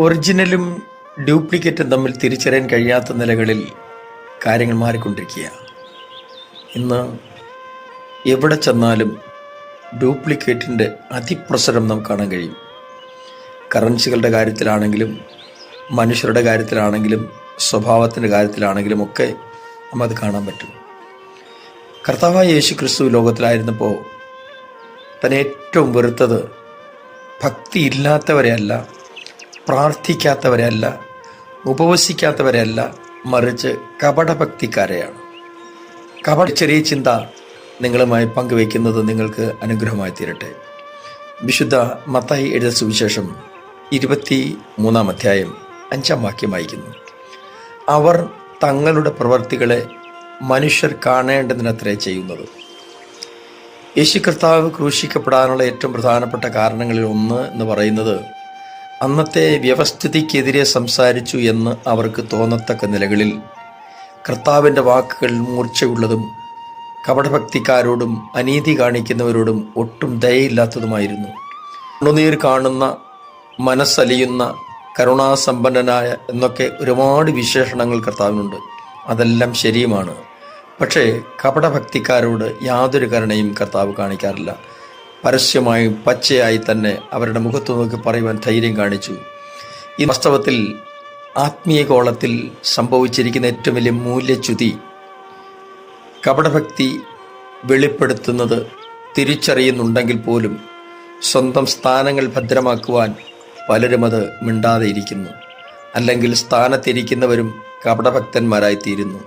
ഒറിജിനലും ഡ്യൂപ്ലിക്കേറ്റും തമ്മിൽ തിരിച്ചറിയാൻ കഴിയാത്ത നിലകളിൽ കാര്യങ്ങൾ മാറിക്കൊണ്ടിരിക്കുകയാണ്. ഇന്ന് എവിടെ ചെന്നാലും ഡ്യൂപ്ലിക്കേറ്റിൻ്റെ അതിപ്രസരം നമുക്ക് കാണാൻ കഴിയും. കറൻസികളുടെ കാര്യത്തിലാണെങ്കിലും മനുഷ്യരുടെ കാര്യത്തിലാണെങ്കിലും സ്വഭാവത്തിൻ്റെ കാര്യത്തിലാണെങ്കിലും ഒക്കെ നമുക്കത് കാണാൻ പറ്റും. കർത്താവായ യേശു ക്രിസ്തു ലോകത്തിലായിരുന്നപ്പോൾ തന്നെ ഏറ്റവും വെറുത്തത് ഭക്തിയില്ലാത്തവരെയല്ല, പ്രാർത്ഥിക്കാത്തവരെയല്ല, ഉപവസിക്കാത്തവരെയല്ല, മറിച്ച് കപടഭക്തിക്കാരെയാണ്. ചെറിയ ചിന്ത നിങ്ങളുമായി പങ്കുവയ്ക്കുന്നത് നിങ്ങൾക്ക് അനുഗ്രഹമായി തീരട്ടെ. വിശുദ്ധ മത്തായി എഴുതിയ സുവിശേഷം 23 അധ്യായം 5 വാക്യം വായിക്കുന്നു. അവർ തങ്ങളുടെ പ്രവർത്തികളെ മനുഷ്യർ കാണേണ്ടതിനത്രേ ചെയ്യുന്നത്. യേശു കർത്താവ് ക്രൂശിക്കപ്പെടാനുള്ള ഏറ്റവും പ്രധാനപ്പെട്ട കാരണങ്ങളിൽ ഒന്ന് എന്ന് പറയുന്നത് അന്നത്തെ വ്യവസ്ഥിതിക്കെതിരെ സംസാരിച്ചു എന്ന് അവർക്ക് തോന്നത്തക്ക നിലകളിൽ കർത്താവിൻ്റെ വാക്കുകൾ മൂർച്ചയുള്ളതും കപടഭക്തിക്കാരോടും അനീതി കാണിക്കുന്നവരോടും ഒട്ടും ദയയില്ലാത്തതുമായിരുന്നു. കണ്ണുനീർ കാണുന്ന, മനസ്സലിയുന്ന, കരുണാസമ്പന്നനായ എന്നൊക്കെ ഒരുപാട് വിശേഷണങ്ങൾ കർത്താവിനുണ്ട്. അതെല്ലാം ശരിയുമാണ്. പക്ഷേ കപടഭക്തിക്കാരോട് യാതൊരു കരുണയും കർത്താവ് കാണിക്കാറില്ല. പരസ്യമായും പച്ചയായി തന്നെ അവരുടെ മുഖത്ത് നോക്കി പറയുവാൻ ധൈര്യം കാണിച്ചു. ഈ വാസ്തവത്തിൽ ആത്മീയ കോളത്തിൽ സംഭവിച്ചിരിക്കുന്ന ഏറ്റവും വലിയ മൂല്യച്യുതി കപടഭക്തി വെളിപ്പെടുത്തുന്നത് തിരിച്ചറിയുന്നുണ്ടെങ്കിൽ പോലും സ്വന്തം സ്ഥാനങ്ങൾ ഭദ്രമാക്കുവാൻ പലരും അത് മിണ്ടാതെ ഇരിക്കുന്നു. അല്ലെങ്കിൽ സ്ഥാനത്തിരിക്കുന്നവരും കപടഭക്തന്മാരായിത്തീരുന്നു.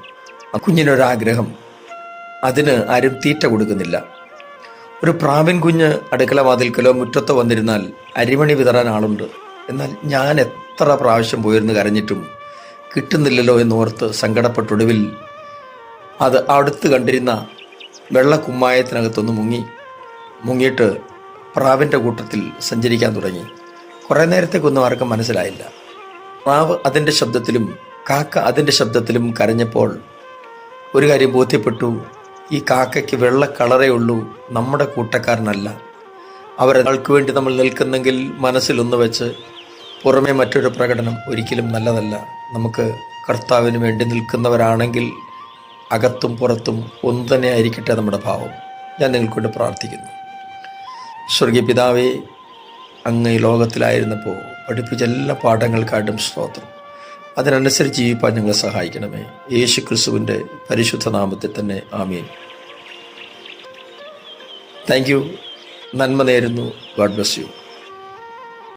കുഞ്ഞിനൊരാഗ്രഹം, അതിന് ആരും തീറ്റ കൊടുക്കുന്നില്ല. ഒരു പ്രാവിൻ കുഞ്ഞ് അടുക്കള വാതിൽക്കലോ മുറ്റത്തോ വന്നിരുന്നാൽ അരിമണി വിതറാൻ ആളുണ്ട്. എന്നാൽ ഞാൻ എത്ര പ്രാവശ്യം പോയിരുന്നു കരഞ്ഞിട്ടും കിട്ടുന്നില്ലല്ലോ എന്നോർത്ത് സങ്കടപ്പെട്ടൊടുവിൽ അത് അടുത്ത് കണ്ടിരുന്ന വെള്ളക്കുമ്മായത്തിനകത്തൊന്ന് മുങ്ങിയിട്ട് പ്രാവിൻ്റെ കൂട്ടത്തിൽ സഞ്ചരിക്കാൻ തുടങ്ങി. കുറേ നേരത്തേക്കൊന്നും ആർക്കും മനസ്സിലായില്ല. പ്രാവ് അതിൻ്റെ ശബ്ദത്തിലും കാക്ക അതിൻ്റെ ശബ്ദത്തിലും കരഞ്ഞപ്പോൾ ഒരു കാര്യം ബോധ്യപ്പെട്ടു. ഈ കാക്കയ്ക്ക് വെള്ള കളറേ ഉള്ളൂ, നമ്മുടെ കൂട്ടക്കാരനല്ല. അവരൊരാൾക്ക് വേണ്ടി നമ്മൾ നിൽക്കുന്നെങ്കിൽ മനസ്സിലൊന്ന് വെച്ച് പുറമേ മറ്റൊരു പ്രകടനം ഒരിക്കലും നല്ലതല്ല. നമുക്ക് കർത്താവിന് വേണ്ടി നിൽക്കുന്നവരാണെങ്കിൽ അകത്തും പുറത്തും ഒന്ന് തന്നെ ആയിരിക്കട്ടെ നമ്മുടെ ഭാവം. ഞാൻ നിങ്ങൾക്കൊണ്ട് പ്രാർത്ഥിക്കുന്നു. സ്വർഗീയ പിതാവേ, അങ്ങ് ഈ ലോകത്തിലായിരുന്നപ്പോൾ പഠിപ്പിച്ച എല്ലാ പാഠങ്ങൾക്കായിട്ടും സ്തോത്രം. അതിനനുസരിച്ച് ജീവിപ്പാൻ ഞങ്ങളെ സഹായിക്കണമേ. യേശു ക്രിസ്തുവിൻ്റെ പരിശുദ്ധ നാമത്തിൽ തന്നെ ആമേൻ. Thank you. നന്മ നേരുന്നു. God bless you.